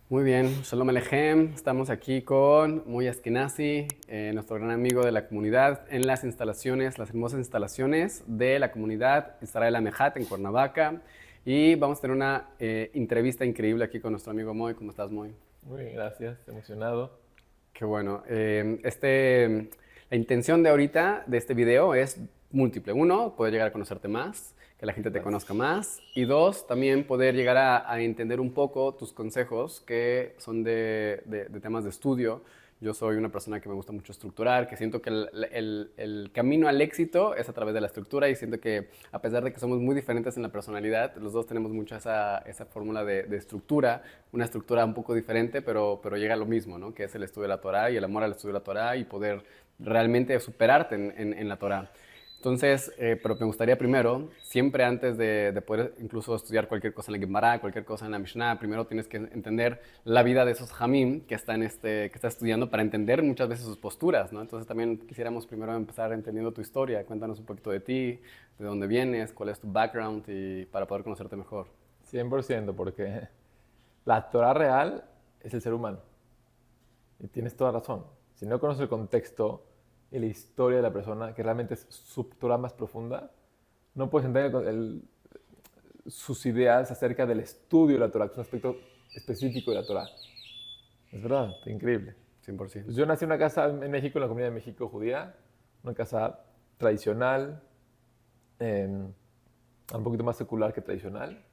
Muy bien, Shalom Aleichem. Estamos aquí con Muy Askenazi, nuestro gran amigo de la comunidad, en las instalaciones, las hermosas instalaciones de la comunidad Israel Amejat en Cuernavaca. Y vamos a tener una entrevista increíble aquí con nuestro amigo Moy. ¿Cómo estás, Moy? Muy bien, gracias. Emocionado. Qué bueno. La intención de ahorita, de este video, es múltiple. Uno, poder llegar a conocerte más, que la gente te Gracias. conozca más. Y dos, también poder llegar a entender un poco tus consejos, que son de temas de estudio. Yo soy una persona que me gusta mucho estructurar, que siento que el camino al éxito es a través de la estructura y siento que a pesar de que somos muy diferentes en la personalidad, los dos tenemos mucho esa fórmula de estructura, una estructura un poco diferente, pero llega a lo mismo, ¿no? Que es el estudio de la Torah y el amor al estudio de la Torah y poder realmente superarte en la Torah. Entonces, pero me gustaría primero, siempre antes de poder incluso estudiar cualquier cosa en la Gemara, cualquier cosa en la Mishnah, primero tienes que entender la vida de esos Hamim que estás estudiando para entender muchas veces sus posturas, ¿no? Entonces también quisiéramos primero empezar entendiendo tu historia. Cuéntanos un poquito de ti, de dónde vienes, cuál es tu background y para poder conocerte mejor. 100%, porque la Torah real es el ser humano. Y tienes toda razón. Si no conoces el contexto y la historia de la persona, que realmente es su Torah más profunda, no puedes entender sus ideas acerca del estudio de la Torah, que es un aspecto específico de la Torah. Es verdad, increíble. 100%. Pues yo nací en una casa en México, en la comunidad de México judía, una casa tradicional, un poquito más secular que tradicional,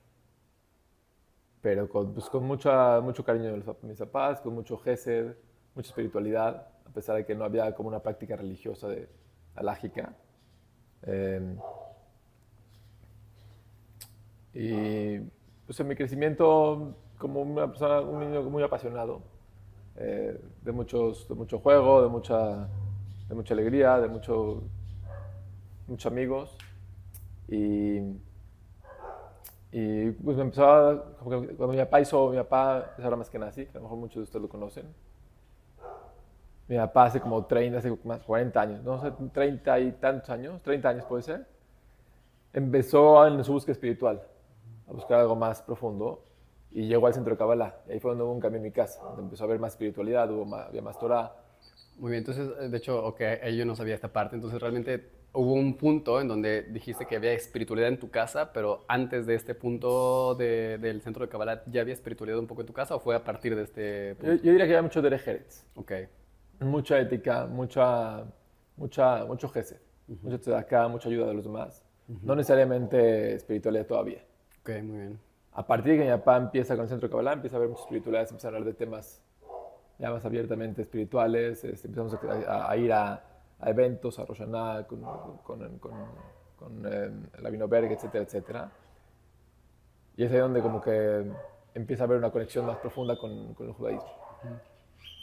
pero con mucho cariño de mis papás, con mucho gesed, mucha espiritualidad, a pesar de que no había como una práctica religiosa alágica. Eh, y pues en mi crecimiento como una persona, un niño muy apasionado, de mucho juego, de mucha alegría, muchos amigos. Y, y pues me empezó como que cuando mi papá es ahora más que nazi, que a lo mejor muchos de ustedes lo conocen. Mi papá hace como 30, hace más 40 años, no sé, 30 y tantos años, 30 años puede ser, empezó en su búsqueda espiritual, a buscar algo más profundo y llegó al centro de Kabbalah. Y ahí fue donde hubo un cambio en mi casa, donde empezó a haber más espiritualidad, había más Torah. Muy bien, entonces, de hecho, ok, yo no sabía esta parte, entonces realmente hubo un punto en donde dijiste que había espiritualidad en tu casa, pero antes de este punto del centro de Kabbalah, ¿ya había espiritualidad un poco en tu casa o fue a partir de este punto? Yo diría que había mucho Derech Eretz, Ok, mucha ética, mucho gesed, mucha tzedakah, mucha ayuda de los demás. No necesariamente espiritualidad todavía. ok, muy bien. A partir de que mi papá empieza con el centro de Kabbalah, empieza a ver muchas espiritualidades, empieza a hablar de temas ya más abiertamente espirituales, empezamos a ir a eventos, a Rosh Hashanah, con el Avinoberg, etcétera, etcétera. Y es ahí donde como que empieza a haber una conexión más profunda con el judaísmo.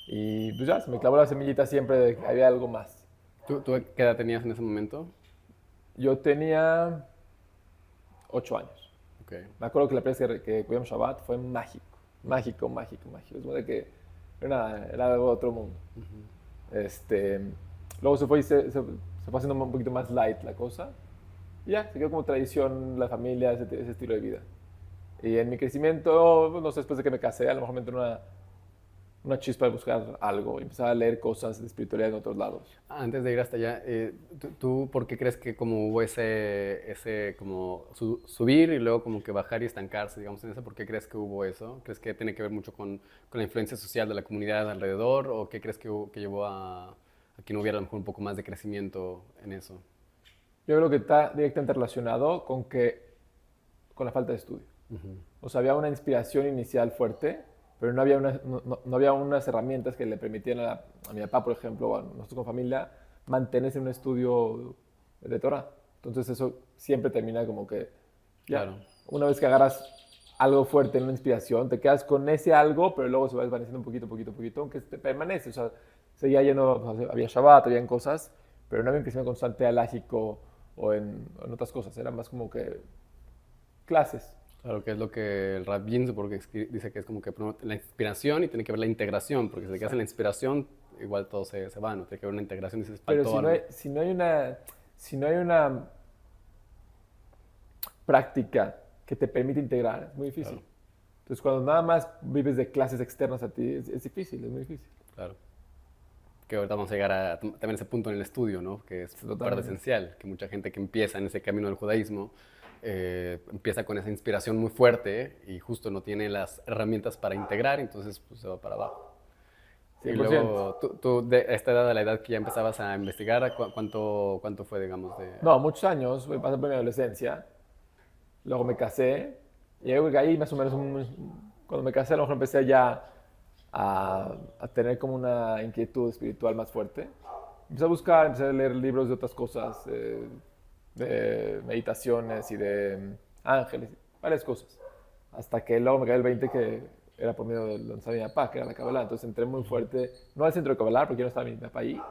Y pues ya, se me clavó la semillita siempre de que había algo más. ¿Tú qué edad tenías en ese momento? Yo tenía 8 años. Ok, Me acuerdo que la primera vez que cuidamos Shabbat fue mágico, mágico, mágico, mágico. Es como de que era algo de otro mundo. Este, luego se fue haciendo un poquito más light la cosa. Y ya, se quedó como tradición la familia, ese estilo de vida. Y en mi crecimiento, pues, no sé, después de que me casé, a lo mejor me entró una chispa de buscar algo y empezar a leer cosas de espiritualidad en otros lados. antes de ir hasta allá, ¿tú por qué crees que como hubo ese como subir y luego como que bajar y estancarse, digamos, en eso? ¿Por qué crees que hubo eso? ¿Crees que tiene que ver mucho con la influencia social de la comunidad alrededor? ¿O qué crees que llevó a que no hubiera a lo mejor un poco más de crecimiento en eso? Yo creo que está directamente relacionado con la falta de estudio. O sea, había una inspiración inicial fuerte, pero no había unas herramientas que le permitieran a mi papá, por ejemplo, o a nosotros como familia, mantenerse en un estudio de Torah. Entonces eso siempre termina como que, ya, Claro, una vez que agarras algo fuerte en una inspiración, te quedas con ese algo, pero luego se va desvaneciendo un poquito, poquito, poquito, aunque te permanece. O sea, seguía yendo, o sea, había Shabbat, había cosas, pero no había un crecimiento constante alágico en otras cosas. Eran más como que clases. claro que es lo que el Rabin porque dice que es como que primero la inspiración y tiene que ver la integración, porque si te quedas en la Exacto. inspiración, igual todo se va, ¿no? Tiene que haber una integración y dices, Pero faltó algo. si no hay una práctica que te permite integrar, es muy difícil. Claro. Entonces, cuando nada más vives de clases externas a ti, es difícil, es muy difícil. Claro. Que ahorita vamos a llegar a también ese punto en el estudio, ¿no? Que es parte Totalmente. esencial, que mucha gente que empieza en ese camino del judaísmo empieza con esa inspiración muy fuerte y justo no tiene las herramientas para integrar, entonces pues, se va para abajo. Y 100%. luego, tú de esta edad, a la edad que ya empezabas a investigar, ¿cuánto fue, digamos, de...? No, muchos años, pasé por mi adolescencia, luego me casé, y ahí más o menos, cuando me casé, a lo mejor empecé ya a tener como una inquietud espiritual más fuerte. Empecé a buscar, empecé a leer libros de otras cosas, de meditaciones y de ángeles, varias cosas. Hasta que luego me cae el 20 que era por medio de donde estaba mi papá, que era la Kabbalah. Entonces entré muy fuerte, no al centro de Kabbalah, porque ya no estaba mi papá ahí.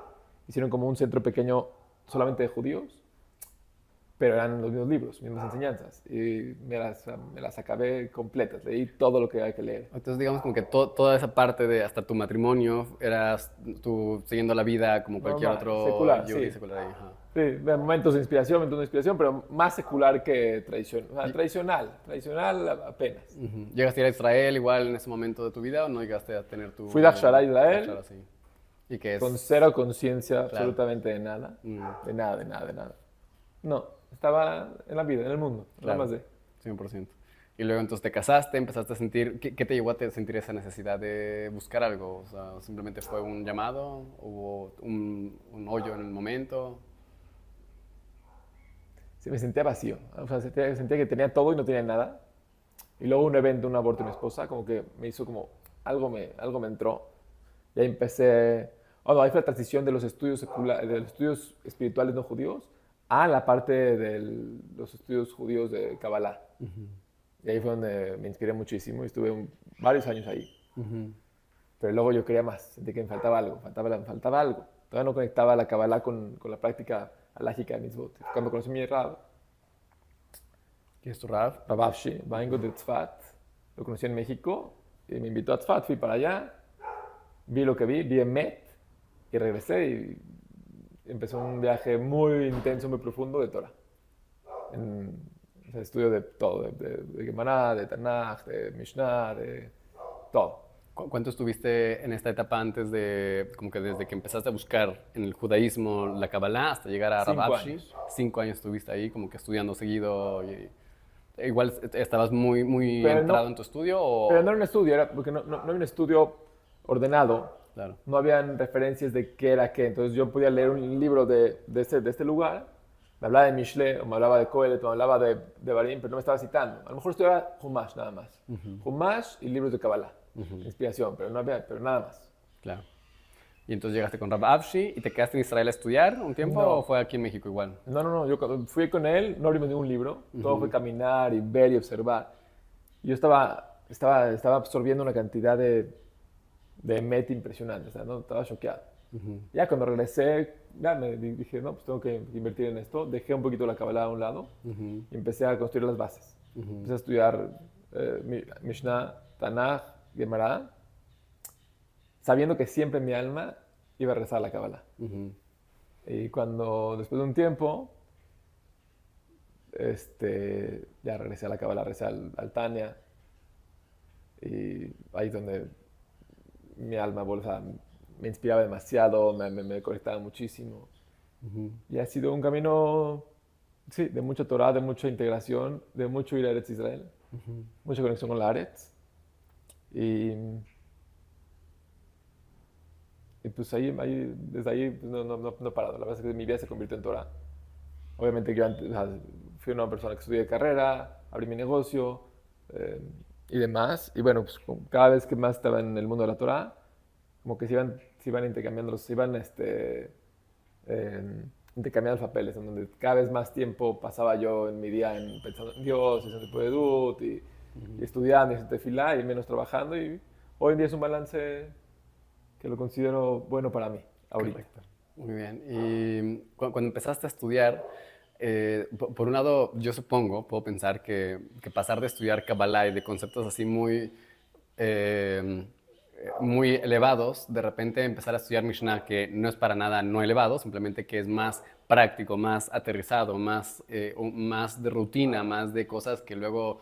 Hicieron como un centro pequeño solamente de judíos, pero eran los mismos libros, mismas enseñanzas. Y me las acabé completas, leí todo lo que había que leer. Entonces, digamos como que toda esa parte de hasta tu matrimonio, eras tú siguiendo la vida como cualquier Normal, otro secular, yogui sí. secular ahí. Ajá. Sí, de momentos de inspiración, pero más secular que tradicional. O sea, tradicional apenas. Ujú. ¿Llegaste a ir a Israel igual en ese momento de tu vida o no llegaste a tener tu... Fui de Akshara a Israel Akshara, sí. ¿Y qué con es? cero conciencia Claro. absolutamente de nada. Mm, De nada, de nada, de nada. No, estaba en la vida, en el mundo, nada claro, más de. 100%. Y luego entonces te casaste, empezaste a sentir... ¿Qué te llevó a sentir esa necesidad de buscar algo? O sea, ¿simplemente fue un llamado? ¿Hubo un hoyo en el momento? Sí, me sentía vacío. O sea, sentía que tenía todo y no tenía nada. Y luego un evento, un aborto de mi esposa, como que me hizo como, algo me entró. Y ahí empecé, bueno, ahí fue la transición de los estudios, de los estudios espirituales no judíos a la parte de los estudios judíos de Kabbalah. Y ahí fue donde me inspiré muchísimo y estuve varios años ahí. Ujú. Pero luego yo quería más, sentí que me faltaba algo, faltaba algo. Todavía no conectaba la Kabbalah con la práctica alágica de mitzvot. Cuando conocí a mi ¿Quién es tu Rav? Rav Avshi, Vaingo de Tzfat, lo conocí en México y me invitó a Tzfat, fui para allá, vi lo que vi Emet y regresé y empezó un viaje muy intenso, muy profundo de Torah. O sea, estudio de todo, de Gemara, de Tanakh, de Mishnah, de todo. ¿Cuánto estuviste en esta etapa antes de, como que desde que empezaste a buscar en el judaísmo la Kabbalah hasta llegar a Rav 5 Avshi? años. 5 años estuviste ahí, como que estudiando seguido. Igual estabas muy Pero entrado no, en tu estudio pero o... no era un estudio, porque no había un estudio ordenado, Claro. no habían referencias de qué era qué. Entonces yo podía leer un libro de este lugar, me hablaba de Mishle, o me hablaba de Kohelet, o me hablaba de Barim, pero no me estaba citando. A lo mejor estudiaba Humash nada más. Humash y libros de Kabbalah, inspiración, pero nada más. Claro. Y entonces llegaste con Rav Avshi y te quedaste en Israel a estudiar un tiempo No. o fue aquí en México igual? No, yo cuando fui con él, no abrimos ningún libro, todo fue caminar y ver y observar. Yo estaba absorbiendo una cantidad de met impresionante, o sea, ¿no? Estaba choqueado. Ya cuando regresé, ya dije, no, pues tengo que invertir en esto. Dejé un poquito la Kabbalah a un lado y empecé a construir las bases. Empecé a estudiar Mishnah, Tanakh, Gemara, sabiendo que siempre en mi alma iba a rezar la Kabbalah. Y cuando, después de un tiempo, ya regresé a la Kabbalah, regresé al Tanya, y ahí es donde mi alma, o sea, me inspiraba demasiado, me conectaba muchísimo. Y ha sido un camino, sí, de mucha Torah, de mucha integración, de mucho ir a Eretz Israel, mucha conexión con la Eretz. Y pues desde ahí pues, no he parado. La verdad es que mi vida se convirtió en Torah. Obviamente que yo antes, o sea, fui una persona que estudié carrera, abrí mi negocio y demás. Y bueno, pues cada vez que más estaba en el mundo de la Torah, como que se iban intercambiando, intercambiando los papeles, en donde cada vez más tiempo pasaba yo en mi día pensando en Dios, haciendo tipo de Edut, y estudiando, y haciendo tefilá, y menos trabajando. Y hoy en día es un balance que lo considero bueno para mí, ahorita. Correcto. Muy bien. Y cuando empezaste a estudiar, por un lado, yo supongo, puedo pensar que pasar de estudiar Kabbalah y de conceptos así muy elevados, de repente empezar a estudiar Mishnah, que no es para nada no elevado, simplemente que es más práctico, más aterrizado, más de rutina, más de cosas que luego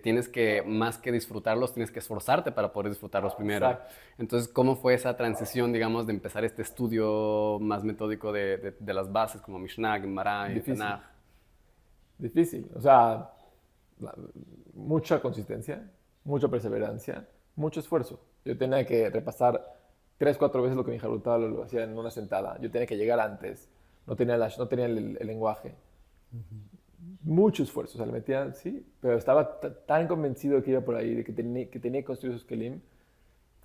tienes que, más que disfrutarlos, tienes que esforzarte para poder disfrutarlos primero. Exacto. Entonces, ¿cómo fue esa transición, digamos, de empezar este estudio más metódico de las bases como Mishnah, Gemara y Difícil. Tanaj? Difícil. O sea, la- mucha consistencia, mucha perseverancia, mucho esfuerzo. Yo tenía que repasar 3, 4 veces lo que mi Jaruta lo hacía en una sentada. Yo tenía que llegar antes. No tenía el lenguaje. Mucho esfuerzo. O sea, le metía, sí, pero estaba tan convencido de que iba por ahí, de que tenía que construir esos kelim,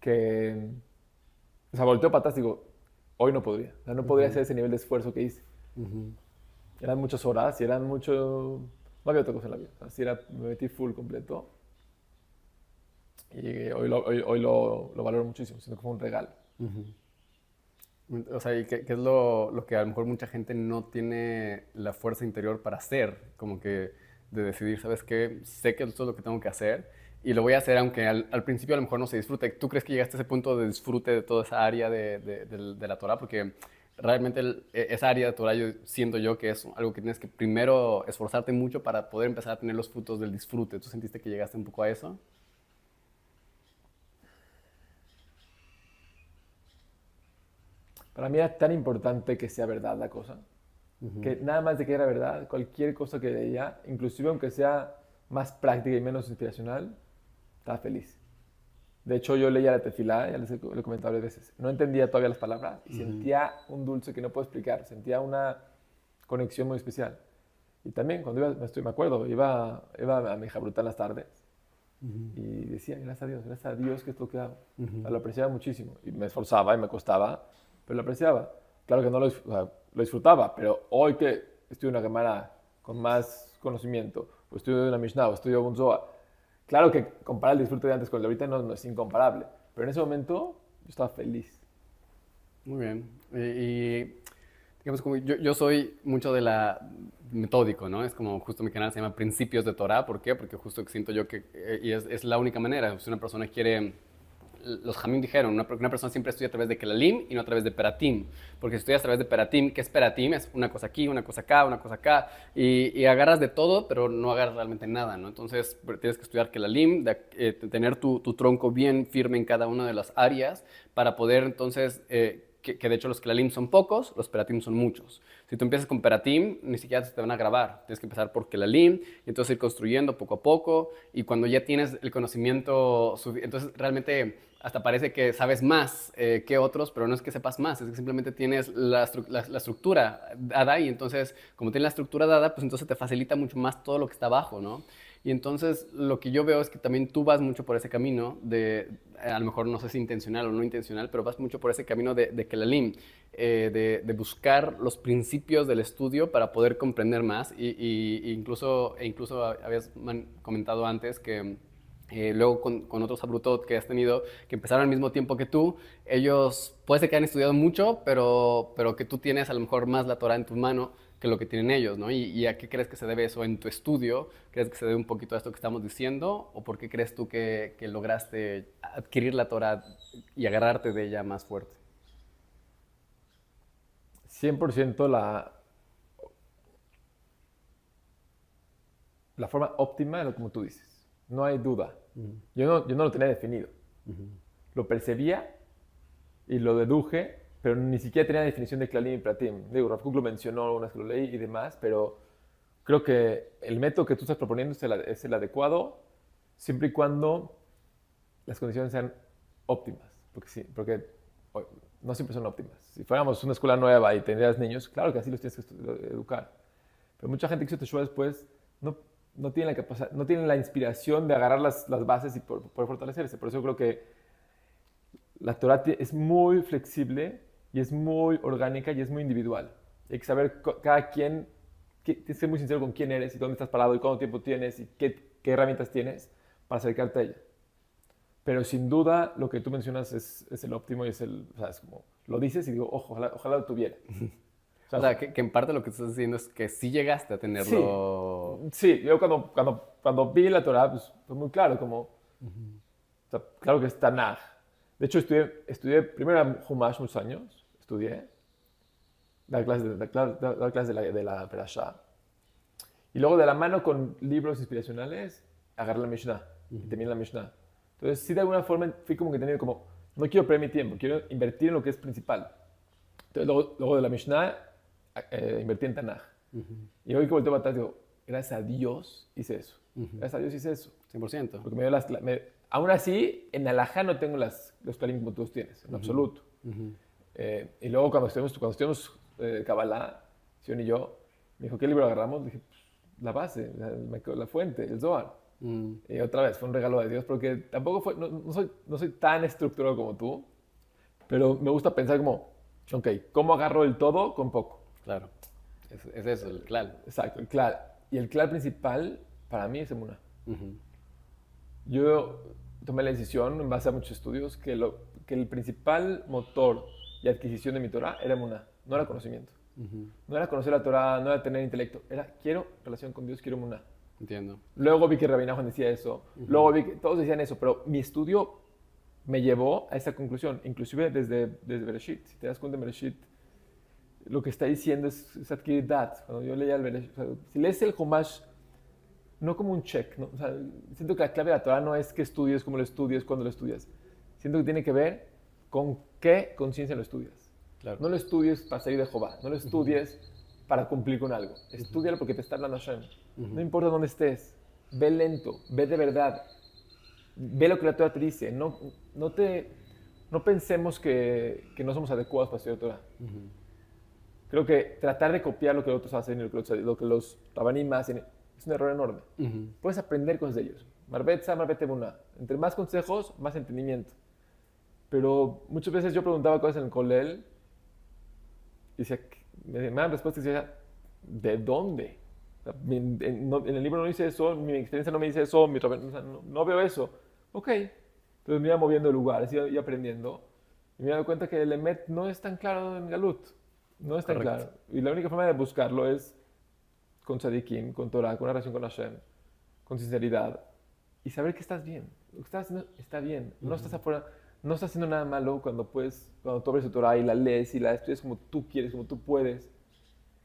que, o sea, volteo para atrás y digo, hoy no podría. O sea, no podría hacer ese nivel de esfuerzo que hice. Eran muchas horas y eran mucho... No había otra cosa en la vida. Así era, me metí full completo. Y hoy lo valoro muchísimo, siento que fue un regalo. O sea, ¿y qué es lo que a lo mejor mucha gente no tiene la fuerza interior para hacer? Como que de decidir, ¿sabes qué? Sé que esto es lo que tengo que hacer y lo voy a hacer aunque al principio a lo mejor no se disfrute. ¿Tú crees que llegaste a ese punto de disfrute de toda esa área de la Torah? Porque realmente esa área de Torah yo siento yo que es algo que tienes que primero esforzarte mucho para poder empezar a tener los frutos del disfrute. ¿Tú sentiste que llegaste un poco a eso? Para mí era tan importante que sea verdad la cosa, que nada más de que era verdad, cualquier cosa que leía, inclusive aunque sea más práctica y menos inspiracional, estaba feliz. De hecho, yo leía la tefilá, ya lo he comentado varias veces, no entendía todavía las palabras y sentía un dulce que no puedo explicar, sentía una conexión muy especial. Y también cuando me acuerdo, iba a mi Jabrutá en las tardes y decía, gracias a Dios que es lo que hago. O sea, lo apreciaba muchísimo y me esforzaba y me costaba, pero lo apreciaba. Claro que no o sea, lo disfrutaba, pero hoy que estudio una Gemara con más conocimiento, o estudio una Mishnah, o estudio un Zohar, claro que comparar el disfrute de antes con el de ahorita no es incomparable, pero en ese momento yo estaba feliz. Muy bien. Digamos, como yo soy mucho de la metódico, ¿no? Es como justo mi canal se llama Principios de Torah. ¿Por qué? Porque justo siento yo que y es la única manera. Si una persona quiere, los Jamim dijeron, una persona siempre estudia a través de Kelalim y no a través de Peratim. Porque si estudias a través de Peratim, ¿qué es Peratim? Es una cosa aquí, una cosa acá, una cosa acá. Y agarras de todo, pero no agarras realmente nada, ¿no? Entonces tienes que estudiar Kelalim, tener tu tronco bien firme en cada una de las áreas para poder entonces... que de hecho los Kelalim son pocos, los Peratim son muchos. Si tú empiezas con Peratim, ni siquiera se te van a grabar. Tienes que empezar por Kelalim y entonces ir construyendo poco a poco. Y cuando ya tienes el conocimiento, entonces realmente hasta parece que sabes más que otros, pero no es que sepas más, es que simplemente tienes la estructura dada y entonces como tienes la estructura dada, pues entonces te facilita mucho más todo lo que está abajo, ¿no? Y entonces lo que yo veo es que también tú vas mucho por ese camino a lo mejor no sé si intencional o no intencional, pero vas mucho por ese camino de Kelalim, de buscar los principios del estudio para poder comprender más. Incluso habías comentado antes que luego con otros abrutot que has tenido, que empezaron al mismo tiempo que tú, ellos puede ser que han estudiado mucho, pero que tú tienes a lo mejor más la Torah en tu mano que lo que tienen ellos, ¿no? ¿Y a qué crees que se debe eso en tu estudio? ¿Crees que se debe un poquito a esto que estamos diciendo? ¿O por qué crees tú que lograste adquirir la Torah y agarrarte de ella más fuerte? 100% la forma óptima es lo como tú dices. No hay duda. Yo no lo tenía definido. Lo percibía y lo deduje, pero ni siquiera tenía definición de Klalim y Pratim. Digo, Rav Kook lo mencionó una vez que lo leí y demás, pero creo que el método que tú estás proponiendo es el adecuado siempre y cuando las condiciones sean óptimas. Porque sí, porque no siempre son óptimas. Si fuéramos una escuela nueva y tendrías niños, claro que así los tienes que educar. Pero mucha gente que hizo Teshuvah después no tiene la capacidad, no tiene la inspiración de agarrar las bases y poder fortalecerse. Por eso creo que la Torah es muy flexible y es muy orgánica y es muy individual. Hay que saber cada quien, tienes que ser muy sincero con quién eres y dónde estás parado y cuánto tiempo tienes y qué herramientas tienes para acercarte a ella. Pero sin duda lo que tú mencionas es el óptimo y es o sea, es como, lo dices y digo, ojalá lo tuviera. O sea, que en parte lo que tú estás diciendo es que sí llegaste a tenerlo. Sí, yo cuando vi la Torah, pues fue muy claro, como, o sea, claro que es Tanaj. De hecho, estudié primero en Humash muchos años, dar clases de la Perashá. Y luego de la mano con libros inspiracionales, agarré la Mishnah y terminé la Mishnah. Entonces, sí, de alguna forma fui como que teniendo como, no quiero perder mi tiempo, quiero invertir en lo que es principal. Entonces, luego de la Mishnah, invertí en Tanaj. Y hoy que volteo para atrás, digo, gracias a Dios hice eso. Gracias a Dios hice eso. 100%. Porque me dio aún así, en Alajá no tengo los clarim como tú los tienes, en absoluto. Y luego cuando estudiamos Kabbalah, Sion y yo, me dijo, ¿qué libro agarramos? Dije, pues, la base, la fuente, el Zohar. Y otra vez, fue un regalo de Dios, porque tampoco fue, no soy tan estructurado como tú, pero me gusta pensar como, ok, ¿cómo agarro el todo con poco? Claro. Es eso, el klal. Exacto, el klal. Y el klal principal para mí es emuná. Yo tomé la decisión, en base a muchos estudios, que el principal motor y adquisición de mi Torah era emuná, no era conocimiento. No era conocer la Torah, no era tener intelecto, era quiero relación con Dios, quiero emuná. Entiendo. Luego vi que Rabbi Nachman decía eso, luego vi que todos decían eso, pero mi estudio me llevó a esa conclusión, inclusive desde Bereshit. Si te das cuenta en Bereshit, lo que está diciendo es adquirir dat. Cuando yo leía el Bereshit, o sea, si lees el Humash, no como un check, ¿no? O sea, siento que la clave de la Torah no es que estudies, cómo lo estudies, cuándo lo estudias. Siento que tiene que ver con qué conciencia lo estudias. Claro. No lo estudies para salir de Jehová, no lo estudies para cumplir con algo. Estúdialo porque te está hablando Hashem. No importa dónde estés, ve lento, ve de verdad. Ve lo que la Torah te dice. No pensemos que no somos adecuados para estudiar Torah. Creo que tratar de copiar lo que los otros hacen y lo que los rabanim hacen es un error enorme. Puedes aprender cosas de ellos. Marbetza, Marbete Buna. Entre más consejos, más entendimiento. Pero muchas veces yo preguntaba cosas en el Kolel y decía, me daban respuestas y decía, ¿de dónde? En el libro no dice eso, mi experiencia no me dice eso, no veo eso. Ok. Entonces me iba moviendo de lugares, iba aprendiendo. Y me he dado cuenta que el Emet no es tan claro en Galut. No es tan claro. Y la única forma de buscarlo es con Tzadikim, con Torah, con una relación con Hashem, con sinceridad. Y saber que estás bien. Lo que estás haciendo está bien. No estás afuera, no estás haciendo nada malo cuando tú abres tu Torah y la lees y la estudias como tú quieres, como tú puedes.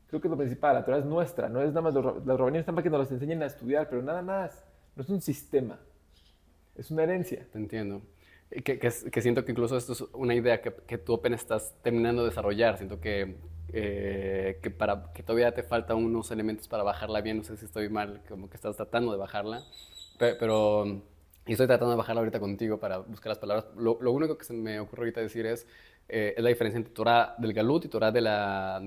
Creo que es lo principal. La Torah es nuestra. No es nada más los rabanim están para que nos las enseñen a estudiar, pero nada más. No es un sistema. Es una herencia. Te entiendo. Que siento que incluso esto es una idea que tú apenas estás terminando de desarrollar. Siento que todavía te faltan unos elementos para bajarla bien. No sé si estoy mal, como que estás tratando de bajarla. Pero y estoy tratando de bajarla ahorita contigo para buscar las palabras. Lo único que se me ocurre ahorita decir es la diferencia entre Torah del Galut y Torah de la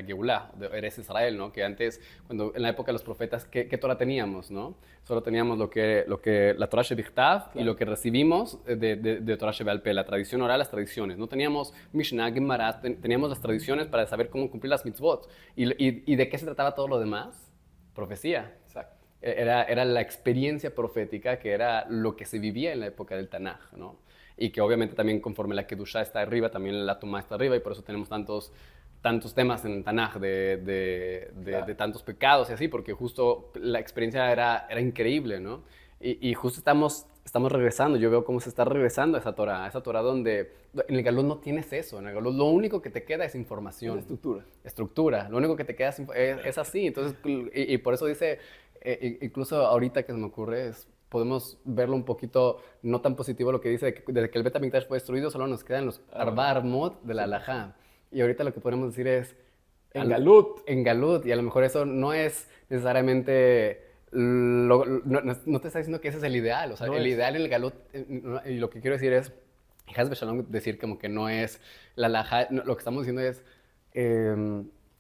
Geulah, de Eretz Israel, ¿no? Que antes, en la época de los profetas, ¿qué Torah teníamos, no? Solo teníamos lo que la Torah Shebichtav, claro, y lo que recibimos de Torah Shebe'al Peh, la tradición oral, las tradiciones. No teníamos Mishnah, Gemara, teníamos las tradiciones para saber cómo cumplir las mitzvot. ¿Y de qué se trataba todo lo demás? Profecía. Exacto. Era la experiencia profética, que era lo que se vivía en la época del Tanaj, ¿no? Y que obviamente también conforme la Kedushá está arriba, también la Tumá está arriba, y por eso tenemos tantos temas en el Tanaj de tantos pecados y así, porque justo la experiencia era increíble, ¿no? Y justo estamos regresando, yo veo cómo se está regresando a esa Torah donde en el Galut no tienes eso, en el Galut lo único que te queda es información. Estructura, lo único que te queda es así, entonces, y por eso dice, incluso ahorita que se me ocurre podemos verlo un poquito no tan positivo lo que dice, desde que el Bet HaMikdash fue destruido, solo nos quedan los Arba Armot de la Halajá. Y ahorita lo que podemos decir es... En Galut, y a lo mejor eso no es necesariamente... no te está diciendo que ese es el ideal, o sea, el ideal en el Galut, y lo que quiero decir es, Haz Beshalom decir como que no es la Halajá, lo que estamos diciendo es...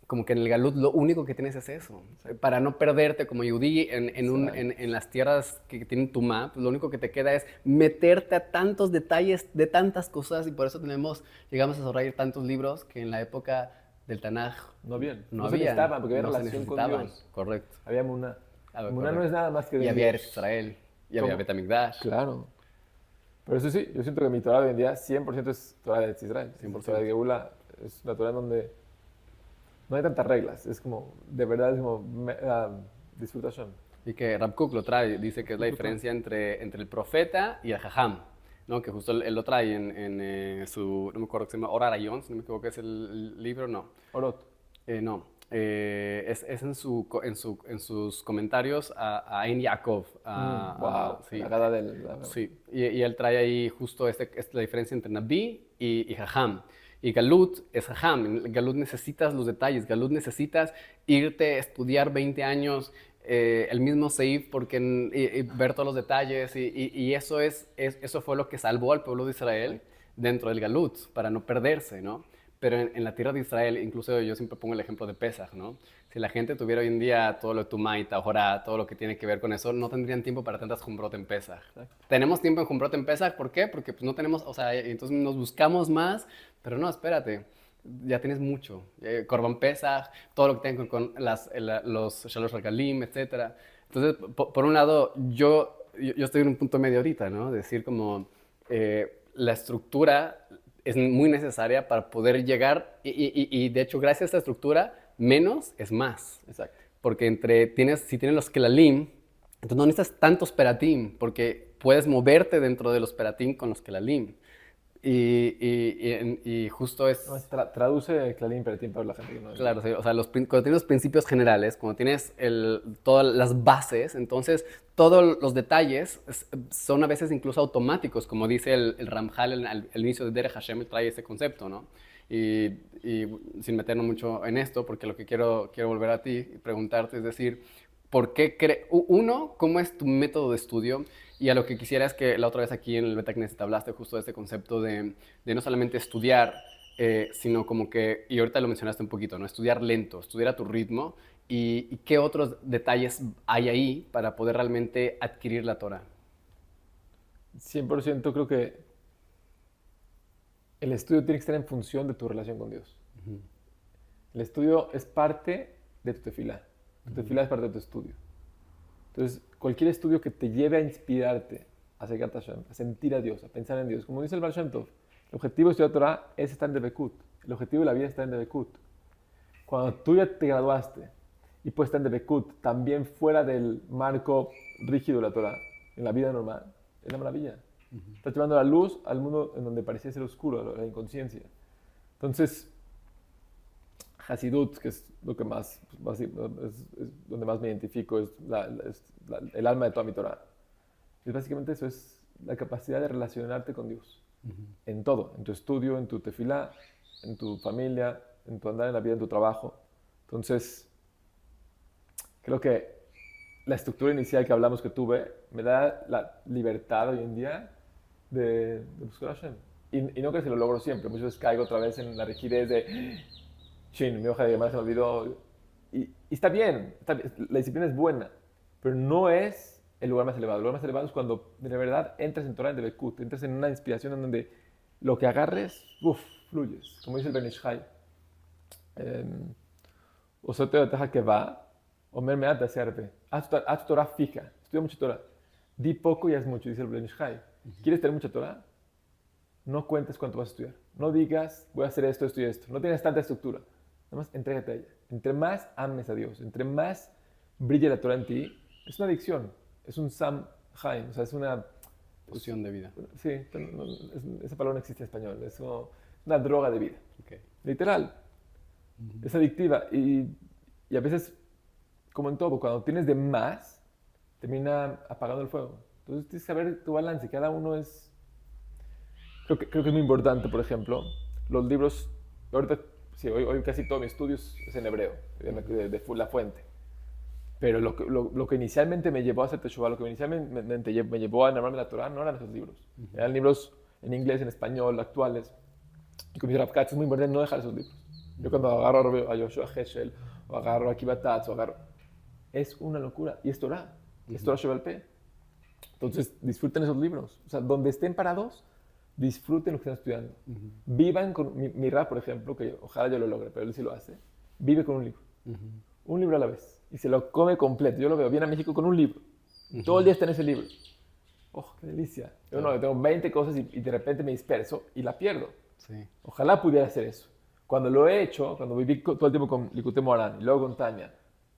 como que en el Galut lo único que tienes es eso. Para no perderte como Yudí en las tierras que tienen Tumá, pues lo único que te queda es meterte a tantos detalles de tantas cosas, y por eso llegamos a desarrollar tantos libros que en la época del Tanaj no habían. No se necesitaban porque había relación con Dios. Correcto. Había Muná. Muná no es nada más que de Y había Eretz Israel, y había Bet HaMikdash. Claro. Pero eso sí, yo siento que mi Torah hoy en día 100% es Torah de Eretz Israel. 100%. Torah de Geulah es una Torah donde no hay tantas reglas, es como, de verdad es como disfrutación. Y que Rav Kook lo trae, dice que es la diferencia entre el profeta y el jajam, ¿no? Que justo él lo trae en su, no me acuerdo que se llama Ora Rayón, si no me equivoco, es el libro, no. Orot. No, es en sus comentarios a Ein Yaakov. Wow, Sí, la gada del... sí. Y él trae ahí justo la diferencia entre Nabi y Jajam. Y Galut es Jajam. En Galut necesitas los detalles. Galut necesitas irte a estudiar 20 años el mismo Seif porque y ver todos los detalles. Y eso fue lo que salvó al pueblo de Israel dentro del Galut, para no perderse, ¿no? Pero en la tierra de Israel, incluso yo siempre pongo el ejemplo de Pesach, ¿no? Si la gente tuviera hoy en día todo lo de Tumá y Tahorá, todo lo que tiene que ver con eso, no tendrían tiempo para tantas Jumbrot en Pesach. Exacto. Tenemos tiempo en Jumbrot en Pesach, ¿por qué? Porque pues no tenemos, o sea, entonces nos buscamos más, pero no, espérate, ya tienes mucho. Korban Pesach, todo lo que tenga con los Shalosh Regalim, etc. Entonces, por un lado, yo estoy en un punto medio ahorita, ¿no? Decir como la estructura es muy necesaria para poder llegar y de hecho gracias a esta estructura menos es más. Exacto. Porque si tienes los Kelalim, entonces no necesitas tantos Peratim porque puedes moverte dentro de los Peratim con los Kelalim. Y justo es... Traduce Clarín Peratim para la gente que no... Claro, sí, o sea, cuando tienes los principios generales, cuando tienes todas las bases, entonces todos los detalles son a veces incluso automáticos, como dice el Ramjal al inicio de Derech Hashem, trae ese concepto, ¿no? Y sin meternos mucho en esto, porque lo que quiero volver a ti y preguntarte es decir, ¿por qué uno, cómo es tu método de estudio? Y a lo que quisiera es que la otra vez aquí en el Beta Knesset hablaste justo de este concepto de no solamente estudiar, sino como que, y ahorita lo mencionaste un poquito, ¿no? Estudiar lento, estudiar a tu ritmo. ¿Y qué otros detalles hay ahí para poder realmente adquirir la Torah? 100% creo que el estudio tiene que estar en función de tu relación con Dios. Uh-huh. El estudio es parte de tu tefilá. Tu tefilá es parte de tu estudio. Entonces, cualquier estudio que te lleve a inspirarte, a acercarte a Hashem, a sentir a Dios, a pensar en Dios. Como dice el Baal Shem Tov, el objetivo de estudiar Torah es estar en Debekut. El objetivo de la vida es estar en Debekut. Cuando tú ya te graduaste y puedes estar en Debekut, también fuera del marco rígido de la Torah, en la vida normal, es la maravilla. Uh-huh. Estás llevando la luz al mundo en donde parecía ser oscuro, la inconsciencia. Entonces, Hasidut, que es lo que más, es donde más me identifico, es el alma de toda mi Torah. Y básicamente eso es la capacidad de relacionarte con Dios. Uh-huh. En todo, en tu estudio, en tu tefilá, en tu familia, en tu andar en la vida, en tu trabajo. Entonces, creo que la estructura inicial que hablamos que tuve me da la libertad hoy en día de buscar a Hashem. Y no creo que lo logro siempre. Muchas veces caigo otra vez en la rigidez de mi hoja de llamada se me olvidó. Y está bien, la disciplina es buena, pero no es el lugar más elevado. El lugar más elevado es cuando de verdad entras en Torah, en Debekut, entras en una inspiración en donde lo que agarres, fluyes. Como dice el Ben Ish Chai. Osote oteja que va, Omer meat de serve. Haz tu Torah fija, estudia mucha Torah. Di poco y haz mucho, dice el Ben Ish Chai. ¿Quieres tener mucha Torah? No cuentes cuánto vas a estudiar. No digas, voy a hacer esto, esto y esto. No tienes tanta estructura. Nada más entrégate a ella. Entre más ames a Dios, entre más brille la Torah en ti, es una adicción. Es un Sam Haim, o sea, es una... Poción de vida. Sí, esa palabra no existe en español. Es una droga de vida. Okay. Literal. Uh-huh. Es adictiva. Y a veces, como en todo, cuando tienes de más, termina apagando el fuego. Entonces tienes que saber tu balance. Cada uno es... Creo que es muy importante, por ejemplo, los libros... Ahorita, sí, hoy casi todo mi estudio es en hebreo, de la fuente. Pero lo que inicialmente me llevó a hacer Teshuvah, lo que inicialmente me llevó a enamorarme de la Torah, no eran esos libros. Uh-huh. Eran libros en inglés, en español, actuales. Y como dice Rav Katz, es muy importante no dejar esos libros. Uh-huh. Yo cuando agarro a Yoshua Heschel, o agarro a Akiva Tatz, es una locura. Y es Torah. Uh-huh. Es Torah Sheval Peh. Entonces, disfruten esos libros. O sea, donde estén parados, disfruten lo que están estudiando. Uh-huh. Vivan con... Mi Rav, por ejemplo, que ojalá yo lo logre, pero él sí lo hace, vive con un libro. Uh-huh. Un libro a la vez. Y se lo come completo. Yo lo veo, viene a México con un libro. Uh-huh. Todo el día está en ese libro. ¡Oh, qué delicia! Yo no, tengo 20 cosas y de repente me disperso y la pierdo. Sí. Ojalá pudiera hacer eso. Cuando lo he hecho, cuando viví todo el tiempo con Likutei Moharan, y luego con Tania,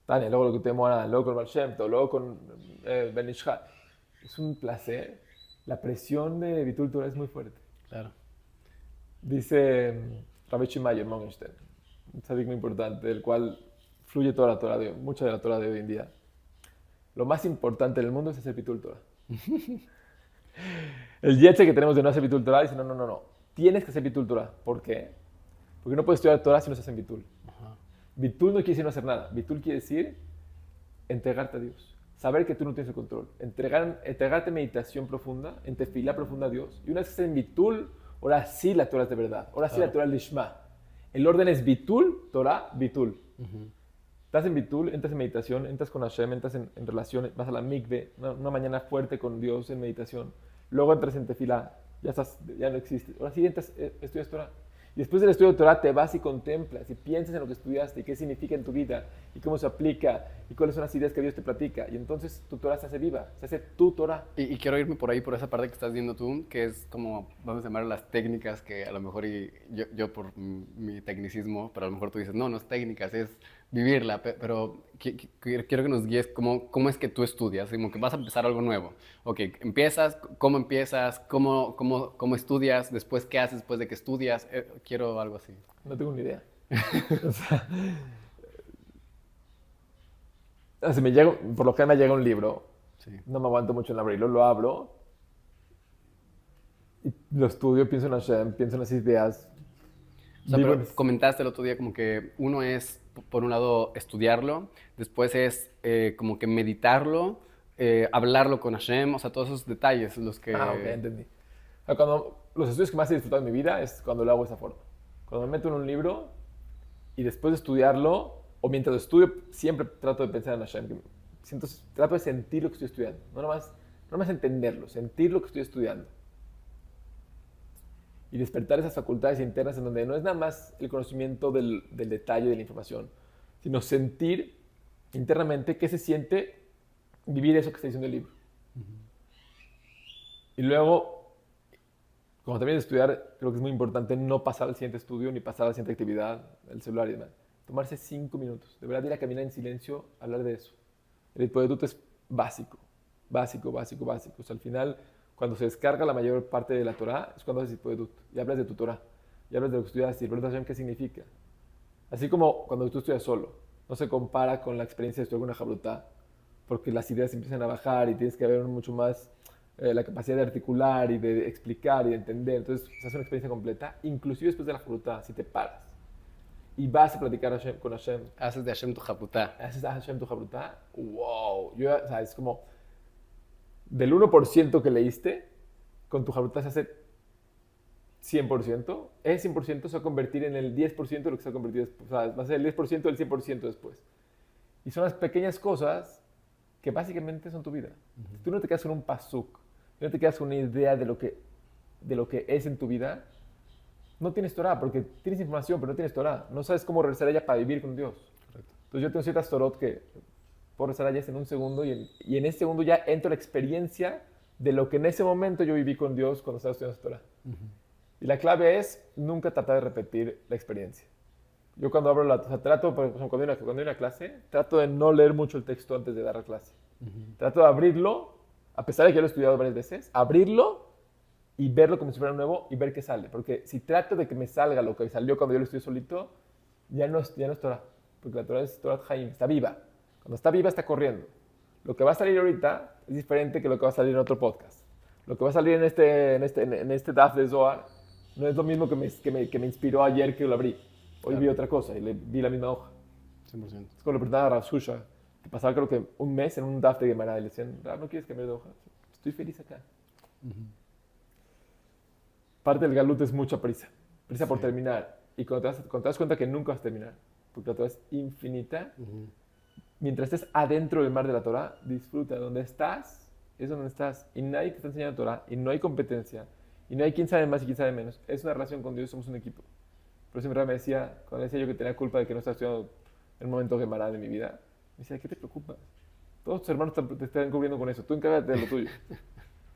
luego Likutei Moharan, luego con Baal Shem Tov, luego con Ben Ish Chai, es un placer. La presión de Bitul Torah es muy fuerte. Claro. Dice Rabbi Shimayer Morgenstern, un tzadik muy importante, del cual fluye toda la Torah, mucha de la Torah de hoy en día. Lo más importante en el mundo es hacer Bitul Torah. El yetze que tenemos de no hacer Bitul Torah dice, no. Tienes que hacer Bitul Torah. ¿Por qué? Porque no puedes estudiar Torah si no se hace Bitul. Bitul no quiere decir no hacer nada. Bitul quiere decir entregarte a Dios. Saber que tú no tienes el control. Entregarte en meditación profunda, en tefilá profunda a Dios. Y una vez que estés en Bitul, ahora sí la Torah es de verdad. Ahora sí la Torah es lishma. El orden es Bitul, Torah, Bitul. Estás en Bitul, entras en meditación, entras con Hashem, entras en relación, vas a la mikve, una mañana fuerte con Dios en meditación. Luego entras en tefilá, ya no existes. Ahora sí entras, estudias Torah. Y después del estudio de Torah te vas y contemplas y piensas en lo que estudiaste y qué significa en tu vida y cómo se aplica y cuáles son las ideas que Dios te platica. Y entonces tu Torah se hace viva, se hace tu Torah. Y quiero irme por ahí, por esa parte que estás viendo tú, que es como, vamos a llamar las técnicas, que a lo mejor yo por mi tecnicismo, pero a lo mejor tú dices, no es técnicas, es vivirla, pero quiero que nos guíes cómo es que tú estudias, como que vas a empezar algo nuevo. Ok, empiezas, cómo estudias, después qué haces después de que estudias, quiero algo así. No tengo ni idea. Por lo que me llega un libro, sí. No me aguanto mucho en abrirlo, lo abro, y lo estudio, pienso en Hashem, pienso en las ideas. O sea, pero comentaste el otro día como que uno es, por un lado, estudiarlo, después es como que meditarlo, hablarlo con Hashem, o sea, todos esos detalles los que... Ok, entendí. O sea, los estudios que más he disfrutado en mi vida es cuando lo hago de esa forma. Cuando me meto en un libro y después de estudiarlo, o mientras lo estudio, siempre trato de pensar en Hashem. Trato de sentir lo que estoy estudiando, no nomás entenderlo, sentir lo que estoy estudiando. Y despertar esas facultades internas en donde no es nada más el conocimiento del detalle de la información, sino sentir internamente qué se siente vivir eso que está diciendo el libro. Y luego, como también estudiar, creo que es muy importante no pasar al siguiente estudio ni pasar a la siguiente actividad, el celular y demás. Tomarse 5 minutos, de verdad ir a caminar en silencio, hablar de eso. El Hitbodedut es básico. O sea, al final, cuando se descarga la mayor parte de la Torah, es cuando haces Hitbodedut y hablas de tu Torah, y hablas de lo que estudiaste y preguntas a Hashem qué significa. Así como cuando tú estudias solo, no se compara con la experiencia de estudiar con una jabrutá, porque las ideas empiezan a bajar y tienes que ver mucho más la capacidad de articular y de explicar y de entender. Entonces, se hace una experiencia completa, inclusive después de la jabrutá, si te paras y vas a platicar con Hashem. Haces de Hashem tu jabrutá. Haces de Hashem tu jabrutá. ¡Wow! O sea, es como del 1% que leíste, con tu jabrutá se hace 100%. Ese 100% se va a convertir en el 10% de lo que se va a convertir después. O sea, va a ser el 10% del 100% después. Y son las pequeñas cosas que básicamente son tu vida. Si tú no te quedas con un pasuk, si no te quedas con una idea de lo que es en tu vida, no tienes Torah, porque tienes información, pero no tienes Torah. No sabes cómo rezar a ella para vivir con Dios. Correcto. Entonces yo tengo ciertas Torot que puedo rezar a ellas en un segundo y en ese segundo ya entro la experiencia de lo que en ese momento yo viví con Dios cuando estaba estudiando Torah. Y la clave es nunca tratar de repetir la experiencia. Yo cuando abro o sea, trato, por ejemplo, cuando hay una clase, trato de no leer mucho el texto antes de dar la clase. Trato de abrirlo, a pesar de que ya lo he estudiado varias veces, abrirlo y verlo como si fuera nuevo y ver qué sale. Porque si trato de que me salga lo que salió cuando yo lo estudié solito, ya no es Torah. Porque la Torah es Torah Haim, está viva. Cuando está viva, está corriendo. Lo que va a salir ahorita es diferente que lo que va a salir en otro podcast. Lo que va a salir en este DAF de Zohar no es lo mismo que me inspiró ayer que lo abrí. Hoy vi otra cosa y vi la misma hoja. 100%. Es como le preguntaba a Rav Shusha, que pasaba creo que un mes en un DAF de Gemara y le decían, Rav, ¿no quieres cambiar de hoja? Estoy feliz acá. Parte del galut es mucha prisa por terminar. Y cuando te das cuenta que nunca vas a terminar, porque la Torah es infinita, mientras estés adentro del mar de la Torah, disfruta. Donde estás, es donde estás. Y nadie te está enseñando Torah, y no hay competencia, y no hay quién sabe más y quién sabe menos. Es una relación con Dios, somos un equipo. Por eso mi Rab me decía, cuando decía yo que tenía culpa de que no estaba estudiando en el momento Gemara de mi vida, me decía, ¿qué te preocupas? Todos tus hermanos te están cubriendo con eso, tú encárgate de lo tuyo.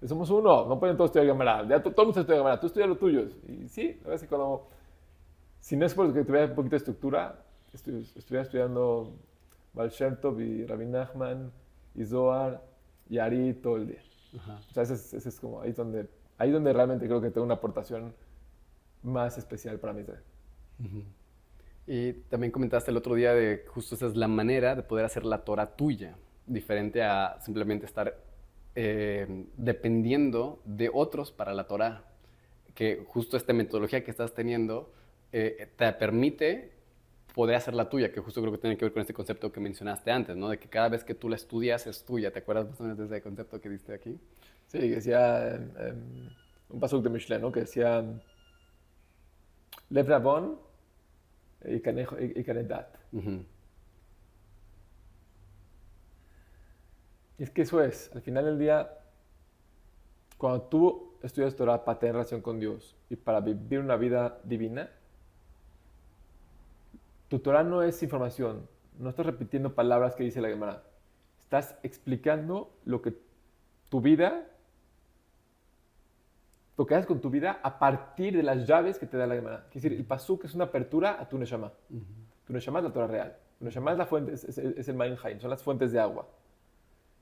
Somos uno, no pueden todos estudiar Gemara, ya todo el mundo estudia Gemara, tú estudias lo tuyo. Y sí, a veces cuando, si no es porque tuviera un poquito de estructura, estuviera estudiando Baal Shem Tov y Rabbi Nachman y Zohar y Ari todo el día. O sea, ese es como ahí donde realmente creo que tengo una aportación más especial para mí. Y también comentaste el otro día de justo esa es la manera de poder hacer la Torah tuya, diferente a simplemente estar dependiendo de otros para la Torah. Que justo esta metodología que estás teniendo te permite poder hacer la tuya, que justo creo que tiene que ver con este concepto que mencionaste antes, ¿no? De que cada vez que tú la estudias es tuya. ¿Te acuerdas más o menos de ese concepto que diste aquí? Sí, que decía un pasuk de Mishle, ¿no? Que decía Lev Ravon y Kanedat. Ujú. Y es que eso es, al final del día, cuando tú estudias Torah para tener relación con Dios y para vivir una vida divina, tu Torah no es información, no estás repitiendo palabras que dice la Gemara. Estás explicando lo que tu vida, lo que haces con tu vida a partir de las llaves que te da la Gemara. Es decir, el pasuk es una apertura a tu neshama. Tu neshama es la Torah real. Tu neshama es la fuente, es el Maim Haim, son las fuentes de agua.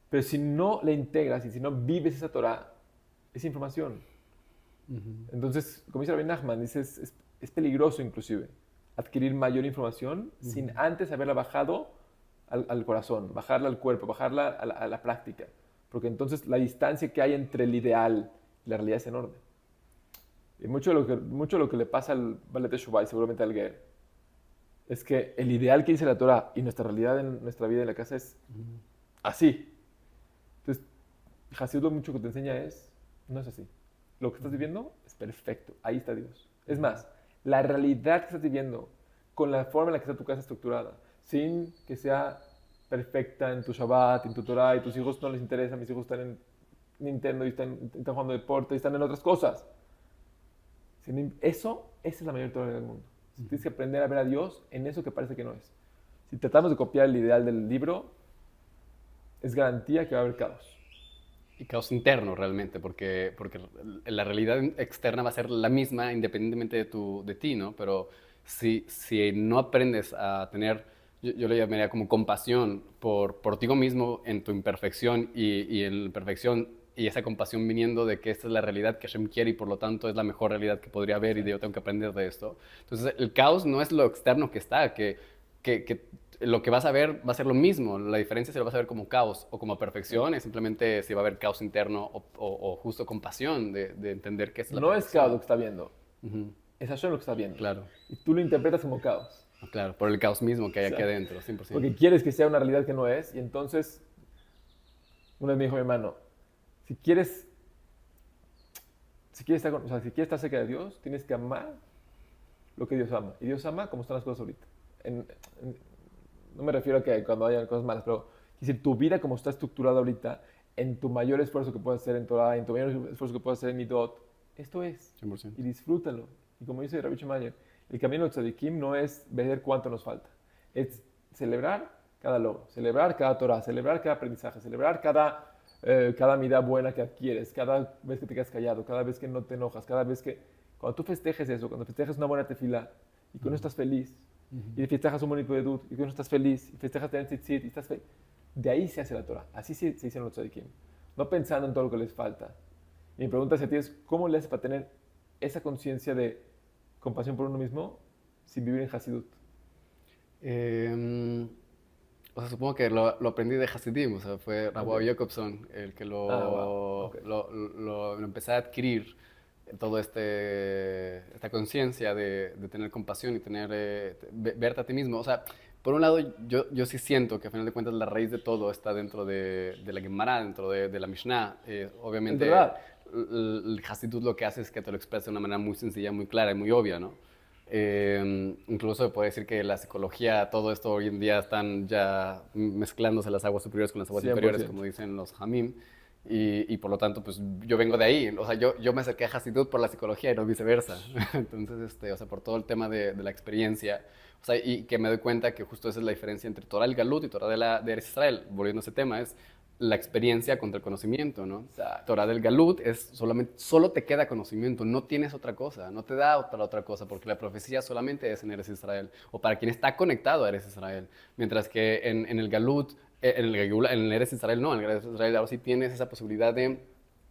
Pero si no le integras y si no vives esa Torah, es información. Entonces, como dice Rabbi Nachman, dice, es peligroso inclusive adquirir mayor información sin antes haberla bajado al corazón, bajarla al cuerpo, bajarla a la práctica. Porque entonces la distancia que hay entre el ideal y la realidad es enorme. Y mucho de lo que le pasa al Baal Teshuvah y seguramente al Ger es que el ideal que dice la Torah y nuestra realidad en nuestra vida en la casa es así. Entonces, Hasidut lo mucho que te enseña no es así. Lo que estás viviendo es perfecto, ahí está Dios. Es más, la realidad que estás viviendo, con la forma en la que está tu casa estructurada, sin que sea perfecta en tu Shabbat, en tu Torah, y tus hijos no les interesa, mis hijos están en Nintendo y están jugando deporte y están en otras cosas. Esa es la mayor Torah del mundo. Tienes que aprender a ver a Dios en eso que parece que no es. Si tratamos de copiar el ideal del libro, es garantía que va a haber caos. Y caos interno realmente, porque la realidad externa va a ser la misma independientemente de ti, ¿no? Pero si no aprendes a tener, yo le llamaría como compasión por ti mismo en tu imperfección y en la perfección, y esa compasión viniendo de que esta es la realidad que Hashem quiere y por lo tanto es la mejor realidad que podría haber y yo tengo que aprender de esto. Entonces el caos no es lo externo que está, que lo que vas a ver va a ser lo mismo. La diferencia es si lo vas a ver como caos o como perfección, es simplemente si va a haber caos interno o justo compasión de entender que es la No es perfección. caos lo que está viendo, Ujú. es Hashem lo que está viendo. Claro, Y tú lo interpretas como caos. claro, por el caos mismo que hay aquí Exacto. adentro, 100%. Porque quieres que sea una realidad que no es. Y entonces, una vez me dijo mi hermano, si quieres, si quieres estar cerca de Dios, tienes que amar lo que Dios ama. Y Dios ama como están las cosas ahorita. No me refiero a que cuando hayan cosas malas, pero es decir, tu vida como está estructurada ahorita, en tu mayor esfuerzo que puedas hacer en Torah, en tu mayor esfuerzo que puedas hacer en Midot, esto es. 100%. Y disfrútalo. Y como dice Rabbi Shemayer, el camino del tzadikim no es ver cuánto nos falta. Es celebrar cada logro, celebrar cada Torah, celebrar cada aprendizaje, celebrar cada mirada buena que adquieres, cada vez que te quedas callado, cada vez que no te enojas, cada vez que... Cuando tú festejes eso, cuando festejas una buena tefila y con eso estás feliz, y festejas un bonito edut, y con eso estás feliz, y festejas tener tzitzit, y estás feliz, de ahí se hace la Torah. Así se hicieron los tzadikim. No pensando en todo lo que les falta. Y mi pregunta hacia ti es, ¿cómo le haces para tener esa conciencia de compasión por uno mismo sin vivir en Hasidut? O sea, supongo que lo aprendí de Hasidim, o sea, fue Rabbi Ok. Jacobson el que Wow. Ok. lo empecé a adquirir, todo esta conciencia de tener compasión y tener, verte a ti mismo. O sea, por un lado, yo sí siento que a final de cuentas la raíz de todo está dentro de la Gemara, dentro de la Mishnah. Es Obviamente, verdad. el Hasidut lo que hace es que te lo expresa de una manera muy sencilla, muy clara y muy obvia, ¿no? Incluso se puede decir que la psicología, todo esto hoy en día están ya mezclándose las aguas superiores con las aguas inferiores, 100%. como dicen los Hamim. Y por lo tanto, pues yo vengo de ahí. O sea, yo me acerqué a Hasidut por la psicología y no viceversa. Entonces, o sea, por todo el tema de la experiencia. O sea, y que me doy cuenta que justo esa es la diferencia entre Torah del Galut y Torah de Eretz Israel. Volviendo a ese tema, es la experiencia contra el conocimiento, ¿no? Torah del Galut es solo te queda conocimiento, no tienes otra cosa, no te da otra cosa, porque la profecía solamente es en Eretz Israel, o para quien está conectado a Eretz Israel. Mientras que en el Galut, en el Eretz Israel no, en el Eretz Israel ahora sí tienes esa posibilidad de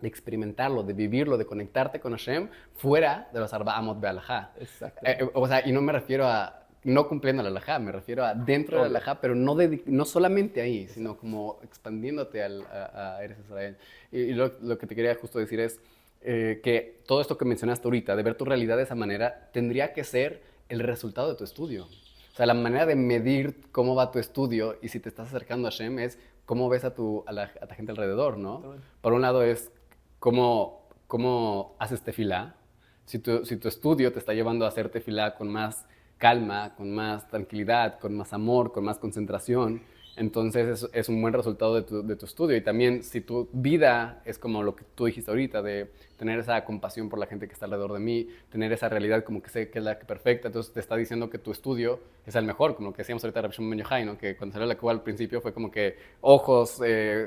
experimentarlo, de vivirlo, de conectarte con Hashem fuera de los Arba Amot Be'alajá. Exacto. O sea, y no me refiero a no cumpliendo la halajá, me refiero a dentro de la halajá, pero no solamente ahí, sino como expandiéndote a Eretz Israel. Y lo que te quería justo decir es que todo esto que mencionaste ahorita, de ver tu realidad de esa manera, tendría que ser el resultado de tu estudio. O sea, la manera de medir cómo va tu estudio y si te estás acercando a Hashem es cómo ves a la gente alrededor, ¿no? Por un lado es cómo haces tefilá. Si tu estudio te está llevando a hacer tefilá con más calma, con más tranquilidad, con más amor, con más concentración, entonces es un buen resultado de tu estudio. Y también si tu vida es como lo que tú dijiste ahorita, de tener esa compasión por la gente que está alrededor de mí, tener esa realidad como que sé que es la perfecta, entonces te está diciendo que tu estudio es el mejor, como lo que decíamos ahorita de Rabbi Shimon Ben Yochai, ¿no? Que cuando salió la Cuba al principio fue como que ojos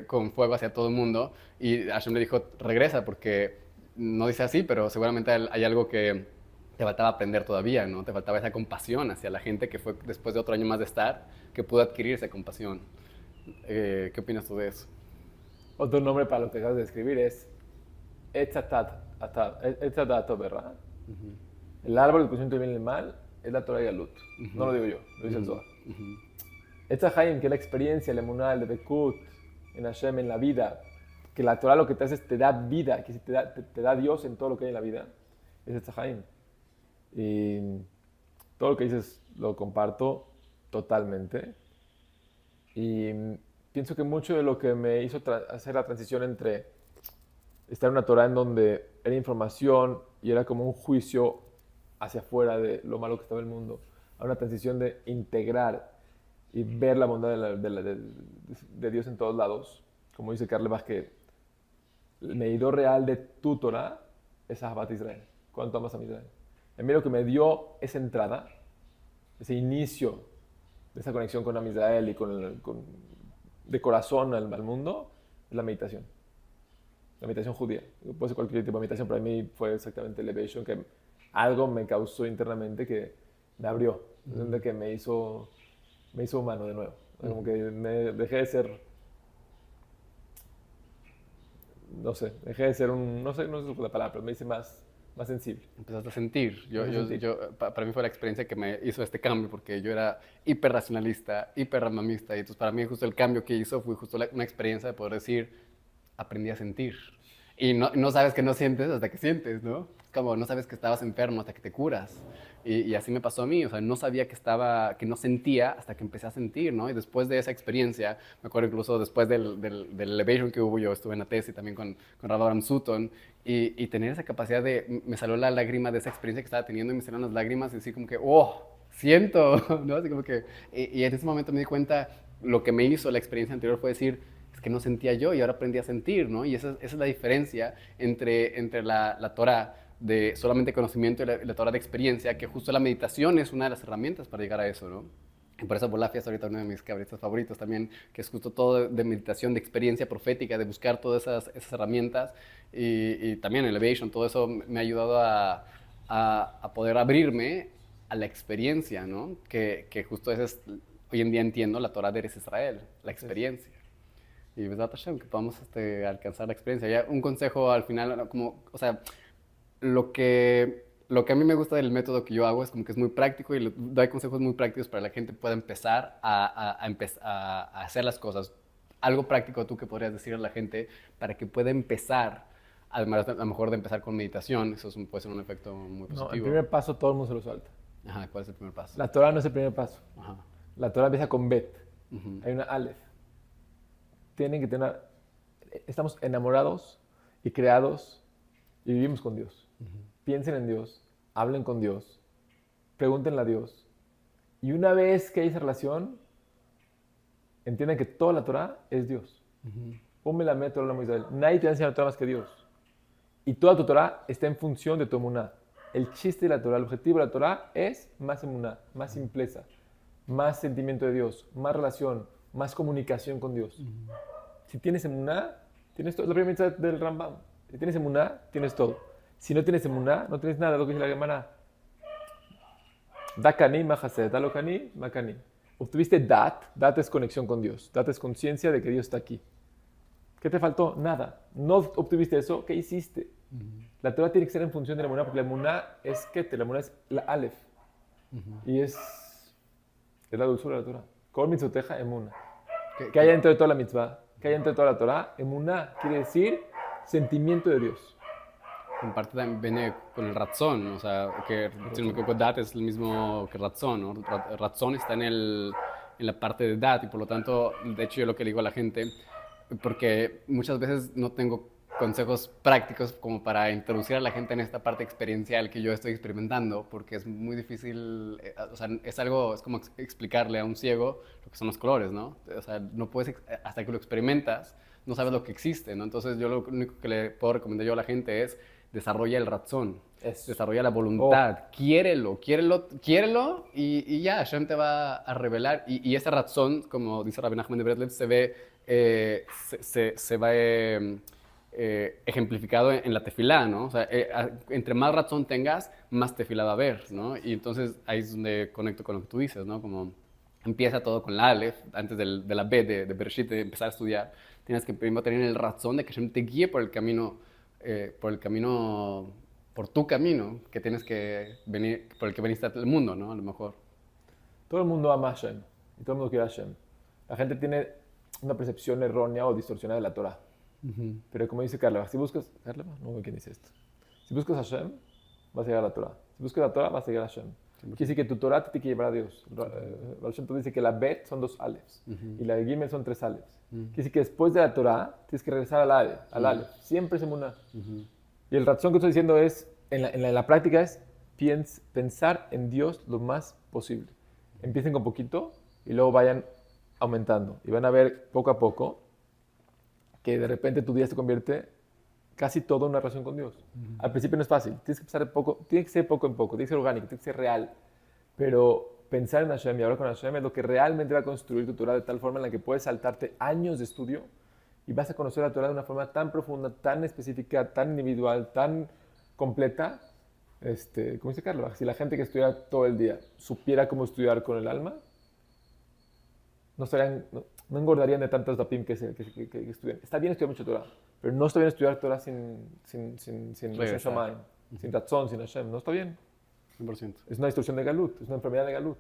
con fuego hacia todo el mundo, y Hashem le dijo, regresa, porque no dice así, pero seguramente hay algo que te faltaba aprender todavía, ¿no? Te faltaba esa compasión hacia la gente que fue después de otro año más de estar, que pudo adquirir esa compasión. ¿Qué opinas tú de eso? Otro nombre para lo que acabas de describir es Etzadat Toberra. El árbol del conocimiento del bien y el mal es la Torah y Galut. No lo digo yo, lo dice el Zohar. Etz Haim, que es la experiencia, el emunah, el Bekut, en Hashem, en la vida, que la Torah lo que te hace es te da vida, que te da Dios en todo lo que hay en la vida, es Etz Haim. Y todo lo que dices lo comparto totalmente. Y pienso que mucho de lo que me hizo hacer la transición entre estar en una Torah en donde era información y era como un juicio hacia afuera de lo malo que estaba el mundo, a una transición de integrar y ver la bondad de Dios en todos lados. Como dice Karl Bach, que el medidor real de tu Torah es Ahavat Israel. ¿Cuánto amas a Israel? A mí lo que me dio esa entrada, ese inicio de esa conexión con Israel y de corazón al mundo, es la meditación. La meditación judía. Puede ser cualquier tipo de meditación, pero a mí fue exactamente Elevation, que algo me causó internamente que me abrió, de que me hizo humano de nuevo. Como que me dejé de ser, no sé no sé la palabra, pero me hice más sensible. Empezaste a sentir. Para mí fue la experiencia que me hizo este cambio, porque yo era hiper racionalista, hiper ramamista, y entonces para mí justo el cambio que hizo fue justo una experiencia de poder decir, aprendí a sentir. Y no sabes que no sientes hasta que sientes, ¿no? Como no sabes que estabas enfermo hasta que te curas. Y así me pasó a mí, o sea, no sabía que no sentía hasta que empecé a sentir, ¿no? Y después de esa experiencia, me acuerdo incluso después del Elevation que hubo, yo estuve en la tesis también con Rav Abraham Sutton, y tener esa capacidad me salió la lágrima de esa experiencia que estaba teniendo, y me salieron las lágrimas y así como que, oh, siento, ¿no? Así como que, y en ese momento me di cuenta, lo que me hizo la experiencia anterior fue decir, es que no sentía yo y ahora aprendí a sentir, ¿no? Y esa es la diferencia entre la Torah de solamente conocimiento y la Torah de experiencia, que justo la meditación es una de las herramientas para llegar a eso, ¿no? Y por eso Bolafia es ahorita uno de mis cabristas favoritos también, que es justo todo de meditación, de experiencia profética, de buscar todas esas herramientas. Y también Elevation, todo eso me ha ayudado a poder abrirme a la experiencia, ¿no? Que justo hoy en día entiendo la Torah de Eretz Israel, la experiencia. Y Besat Hashem, que podamos alcanzar la experiencia. Ya un consejo al final, como, o sea, lo que a mí me gusta del método que yo hago es como que es muy práctico y doy consejos muy prácticos para que la gente pueda empezar a hacer las cosas. Algo práctico tú que podrías decir a la gente para que pueda empezar, además a lo mejor de empezar con meditación, eso puede ser un efecto muy positivo. No, el primer paso todo el mundo se lo salta. Ajá, ¿cuál es el primer paso? La Torah no es el primer paso. Ajá. La Torah empieza con Bet. Hay una Aleph. Estamos enamorados y creados y vivimos con Dios. Piensen en Dios, hablen con Dios, pregúntenle a Dios. Y una vez que hay esa relación, entiendan que toda la Torah es Dios. Nadie te va a enseñar la Torah más que Dios. Y toda tu Torah está en función de tu emuná. El chiste de la Torah, el objetivo de la Torah es más emuná, más simpleza, más sentimiento de Dios, más relación, más comunicación con Dios. Si tienes emuná, tienes todo. Es la primera mensaje del Rambam. Si tienes emuná, tienes todo. Si no tienes emuná, no tienes nada. Lo que dice la Gemara. Dakani, mahased, dalokani, makani. Obtuviste dat es conexión con Dios. Dat es conciencia de que Dios está aquí. ¿Qué te faltó? Nada. No obtuviste eso, ¿qué hiciste? La Torah tiene que ser en función de la emuná, porque la emuná es Keter, la emuná es la Aleph. Y es Es la dulzura de la Torah. Kol mitzoteja emuna. ¿Qué- Que hay dentro de toda la mitzvah, que hay dentro de toda la Torah, emuna quiere decir sentimiento de Dios. En parte también viene con el razón, o sea, que si no me equivoco, dat es el mismo que razón, ¿no? Razón está en la parte de dat y por lo tanto, de hecho yo lo que le digo a la gente, porque muchas veces no tengo consejos prácticos como para introducir a la gente en esta parte experiencial que yo estoy experimentando, porque es muy difícil, o sea, es como explicarle a un ciego lo que son los colores, ¿no? O sea, no puedes, hasta que lo experimentas, no sabes lo que existe, ¿no? Entonces yo lo único que le puedo recomendar yo a la gente es desarrolla el razón, desarrolla la voluntad, quiérelo y ya, Hashem te va a revelar. Y esa razón, como dice Rabbi Nachman de Breslev, se ve, se va ejemplificado en la tefilá, ¿no? O sea, entre más razón tengas, más tefilá va a haber, ¿no? Y entonces ahí es donde conecto con lo que tú dices, ¿no? Como empieza todo con la Aleph, antes de la B de Bereshit, de empezar a estudiar, tienes que primero tener el razón de que Hashem te guíe por el camino, por tu camino, que tienes que venir, por el que veniste al mundo, ¿no? A lo mejor. Todo el mundo ama a Hashem y todo el mundo quiere a Hashem. La gente tiene una percepción errónea o distorsionada de la Torah. Pero como dice Carla, si buscas... ¿Carla? No, ¿quién dice esto? Si buscas a Hashem, vas a llegar a la Torah. Si buscas la Torah, vas a llegar a Hashem. Quiere decir que tu Torah te tiene que llevar a Dios. Hashem dice que la Bet son 2 Alefs y la Gimel son 3 Alefs. Quiere decir que después de la Torah tienes que regresar al Alef. Siempre es emuná. Y el razón que estoy diciendo es, en la práctica es pensar en Dios lo más posible. Empiecen con poquito y luego vayan aumentando. Y van a ver poco a poco que de repente tu día se convierte casi todo en una relación con Dios. Al principio no es fácil. Tienes que empezar poco, tiene que ser poco en poco, tiene que ser orgánico, tiene que ser real. Pero pensar en Hashem y hablar con Hashem es lo que realmente va a construir tu Torah de tal forma en la que puedes saltarte años de estudio y vas a conocer la Torah de una forma tan profunda, tan específica, tan individual, tan completa. Como dice Carlos, si la gente que estudia todo el día supiera cómo estudiar con el alma, no engordarían de tantos dapim que estudian. Está bien estudiar mucho Torah, pero no está bien estudiar Torah sin Hashem Shamayim, sin Ratzon, sin Hashem. No está bien. 100%. Es una distorsión de Galut, es una enfermedad de Galut.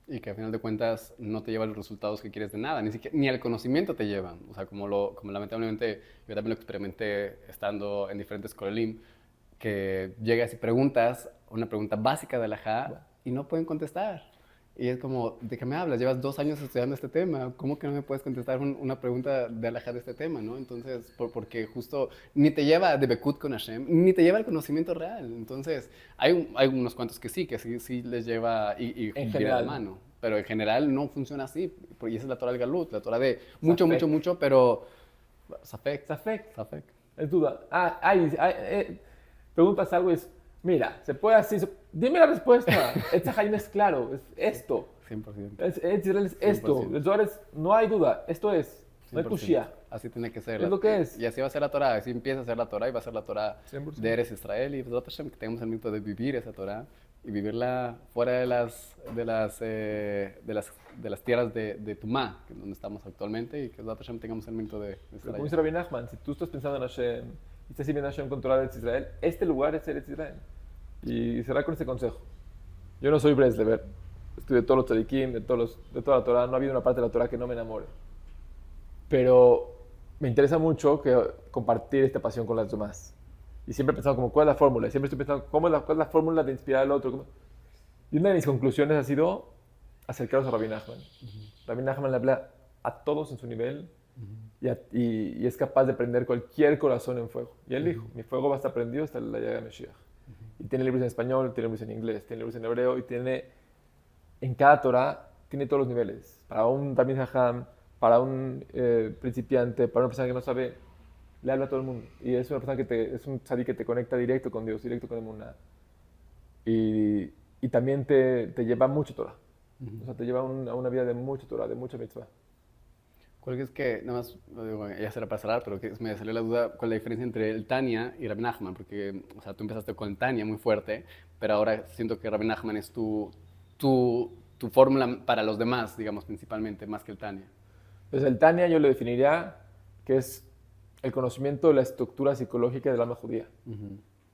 Y que al final de cuentas no te lleva los resultados que quieres de nada, ni al conocimiento te llevan. O sea, como lamentablemente yo también lo experimenté estando en diferentes kolelim, que llegas y preguntas una pregunta básica de Alajá y no pueden contestar. Y es como, ¿de qué me hablas? Llevas 2 años estudiando este tema, ¿cómo que no me puedes contestar una pregunta de Alajá de este tema, no? Entonces, porque justo ni te lleva de Bekut con Hashem, ni te lleva al conocimiento real. Entonces, hay unos cuantos que sí les lleva y En viene general. de mano. Pero en general no funciona así, y esa es la Torah del Galut, la Torah de mucho, pero Safek. Es duda. Preguntas algo y es, mira, se puede así, dime la respuesta. Este Jaime es claro, es esto. 100%. Es esto. 100%. El Zohar es, no hay duda, esto es. No hay 100%. kushia. Así tiene que ser. Es lo que es. Y así va a ser la Torah, así empieza a ser la Torah y va a ser la Torah 100%. de Eres Israel y Bezrat Hashem, que tengamos el mérito de vivir esa Torah y vivirla fuera de las tierras de Tumá, que es donde estamos actualmente, y que Bezrat Hashem tengamos el mérito de Pero estar como allá. dice Rabbi Nachman, si tú estás pensando en Hashem y estás viviendo Hashem con Torah de Eretz Israel, este lugar es Eretz Israel. Y cerrar con ese consejo. Yo no soy Breslever, estudié todos los tzadikim, de toda la Torah, no ha habido una parte de la Torah que no me enamore. Pero me interesa mucho compartir esta pasión con las demás. Y siempre he pensado como, ¿cuál es la fórmula? Y siempre estoy pensando, cuál es la fórmula de inspirar al otro? Y una de mis conclusiones ha sido acercaros a Rabbi Nachman. Rabbi Nachman le habla a todos en su nivel y es capaz de prender cualquier corazón en fuego. Y él dijo, mi fuego va a estar prendido hasta la llegada de Mashiach. Y tiene libros en español, tiene libros en inglés, tiene libros en hebreo y en cada Torah tiene todos los niveles. Para un Talmid Jajam, para un principiante, para una persona que no sabe, le habla a todo el mundo. Y es una persona es un tzadik que te conecta directo con Dios, directo con el mundo. Y también te lleva mucho Torah. O sea, te lleva a una vida de mucho Torah, de mucha mitzvah. ¿Cuál es que, nada más, digo, ya será para cerrar, pero que me salió la duda, ¿cuál es la diferencia entre el Tanya y Rabbi Nachman? Porque, o sea, tú empezaste con el Tanya muy fuerte, pero ahora siento que Rabbi Nachman es tu fórmula para los demás, digamos, principalmente, más que el Tanya. Pues el Tanya yo lo definiría que es el conocimiento de la estructura psicológica del alma judía.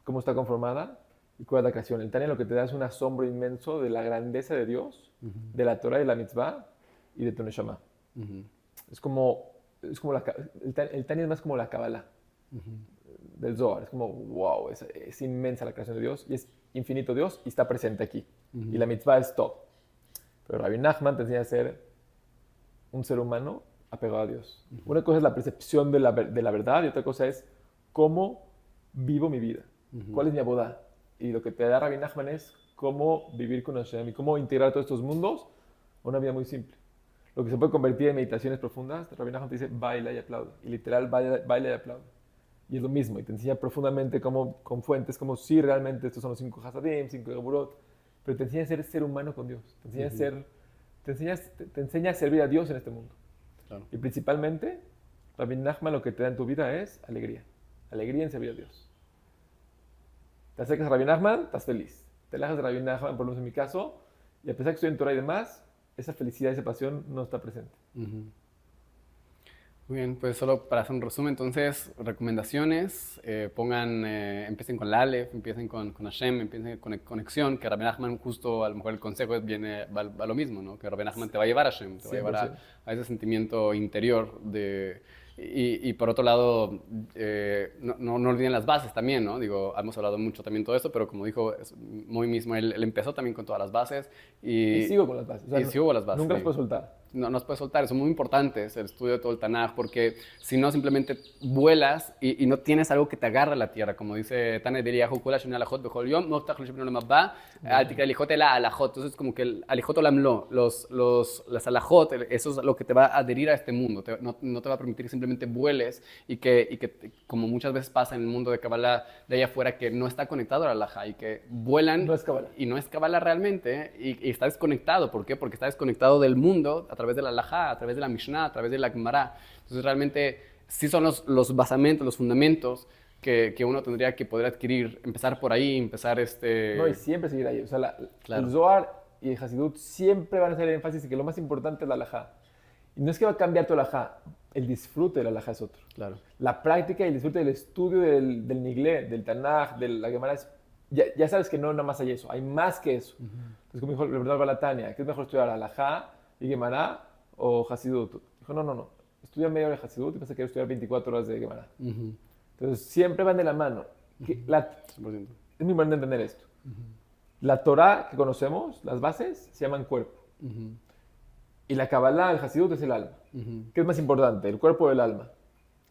Cómo está conformada y cuál es la creación. El Tania lo que te da es un asombro inmenso de la grandeza de Dios, de la Torah y de la mitzvah y de tu neshama. Es como el Tania es más como la Kabbalah del Zohar. Es como, wow, es inmensa la creación de Dios y es infinito Dios y está presente aquí. Y la mitzvah es todo. Pero Rabbi Nachman te enseña a ser un ser humano apegado a Dios. Una cosa es la percepción de la verdad y otra cosa es cómo vivo mi vida. ¿Cuál es mi abodá? Y lo que te da Rabbi Nachman es cómo vivir con Hashem y cómo integrar todos estos mundos a una vida muy simple. Lo que se puede convertir en meditaciones profundas, Rabbi Nachman te dice baila y aplaude. Y literal baila y aplaude. Y es lo mismo, y te enseña profundamente cómo, con fuentes, como si realmente estos son los 5 Hasadim, 5 Geburot, pero te enseña a ser humano con Dios. Te enseña a servir a Dios en este mundo. Claro. Y principalmente, Rabbi Nachman lo que te da en tu vida es alegría. Alegría en servir a Dios. Te acercas a Rabbi Nachman, estás feliz. Te alejas de Rabbi Nachman, por lo menos en mi caso, y a pesar que estoy en Torah y demás, esa felicidad, esa pasión no está presente. Muy bien, pues solo para hacer un resumen, entonces, recomendaciones, empiecen con la Aleph, empiecen con Hashem, empiecen con conexión, que Rabbi Nachman justo, a lo mejor el consejo va a lo mismo, ¿no? Que Rabbi Nachman te va a llevar a Hashem, te va a llevar a ese sentimiento interior de... Y por otro lado, no olviden las bases también, ¿no? Digo, hemos hablado mucho también de todo esto, pero como dijo muy mismo, él empezó también con todas las bases. Y sigo con las bases. O sea, sigo con las bases. Nunca las puedo soltar. No nos puedes soltar, son muy importantes el estudio de todo el Tanaj, porque si no simplemente vuelas y no tienes algo que te agarre a la tierra, como dice Tana diría, entonces como que el alijot olamlo, las alajot, eso es lo que te va a adherir a este mundo, no te va a permitir que simplemente vueles y que como muchas veces pasa en el mundo de Kabbalah de allá afuera, que no está conectado a la alajá y que vuelan no es Kabbalah. Y no es Kabbalah realmente y está desconectado. ¿Por qué? Porque está desconectado del mundo a través de la halajá, a través de la Mishnah, a través de la Gemara. Entonces realmente sí son los basamentos, los fundamentos que uno tendría que poder adquirir, empezar por ahí, No, y siempre seguir ahí. O sea, claro. El Zohar y el Hasidut siempre van a hacer énfasis en que lo más importante es la halajá. Y no es que va a cambiar tu halajá, el disfrute de la halajá es otro. Claro. La práctica y el disfrute del estudio del Niglé, del Tanaj, de la Gemara es... Ya sabes que no nada más hay eso, hay más que eso. Entonces, como dijo el verdad Balatania, ¿qué es mejor estudiar halajá y Gemara o Hasidut? Dijo, no, estudia media hora de Hasidut y vas a querer estudiar 24 horas de Gemara. Entonces, siempre van de la mano. Es muy importante entender esto. La Torah que conocemos, las bases, se llaman cuerpo. Y la Kabbalah, el Hasidut, es el alma. ¿Qué es más importante, el cuerpo o el alma?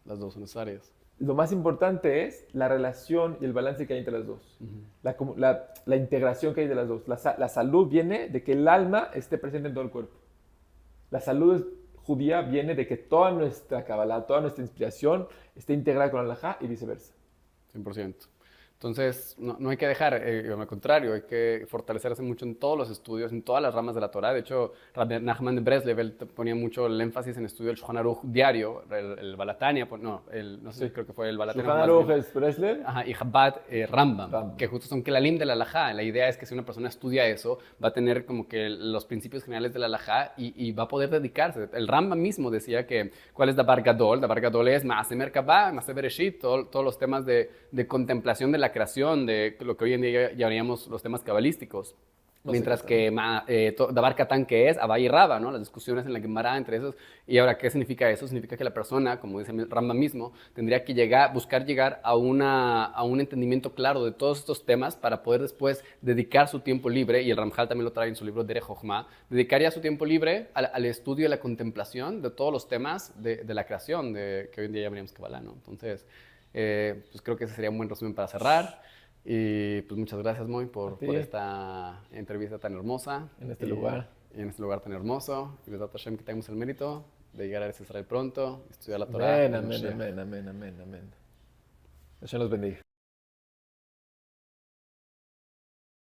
Las dos son necesarias. Lo más importante es la relación y el balance que hay entre las dos. La integración que hay de las dos. La salud viene de que el alma esté presente en todo el cuerpo. La salud judía viene de que toda nuestra Kabbalah, toda nuestra inspiración esté integrada con la halajá y viceversa. 100%. Entonces, no hay que dejar, al contrario, hay que fortalecerse mucho en todos los estudios, en todas las ramas de la Torah. De hecho, Rabbi Nachman de Breslev, él ponía mucho el énfasis en estudio del Shulchan Aruch diario, el Balatania, no sé, creo que fue el Balatania. Shulchan Aruch es Breslev. Ajá, y Chabad, Rambam, que justo son Kelalim de la halajá. La idea es que si una persona estudia eso, va a tener como que los principios generales de la halajá y va a poder dedicarse. El Rambam mismo decía que, ¿cuál es Dabar Gadol? Dabar Gadol es Maaseh Merkabah, Maaseh Bereshit, todos los temas de contemplación de la creación, de lo que hoy en día llamaríamos los temas cabalísticos. Mientras que Dabar Katán, que es Abay y Raba, ¿no? Las discusiones en la Gemara entre esos. Y ahora, ¿qué significa eso? Significa que la persona, como dice Rambam mismo, tendría que buscar llegar a un entendimiento claro de todos estos temas para poder después dedicar su tiempo libre, y el Ramjal también lo trae en su libro Derech Jochma, dedicaría su tiempo libre al estudio y a la contemplación de todos los temas de la creación, que hoy en día llamaríamos Kabbalah, ¿no? Entonces, pues creo que ese sería un buen resumen para cerrar. Y pues muchas gracias, Moy, por esta entrevista tan hermosa. En este lugar. Y en este lugar tan hermoso. Y verdad, Hashem, que tengamos el mérito de llegar a Israel pronto, estudiar la Torah. Amén. Hashem los bendiga.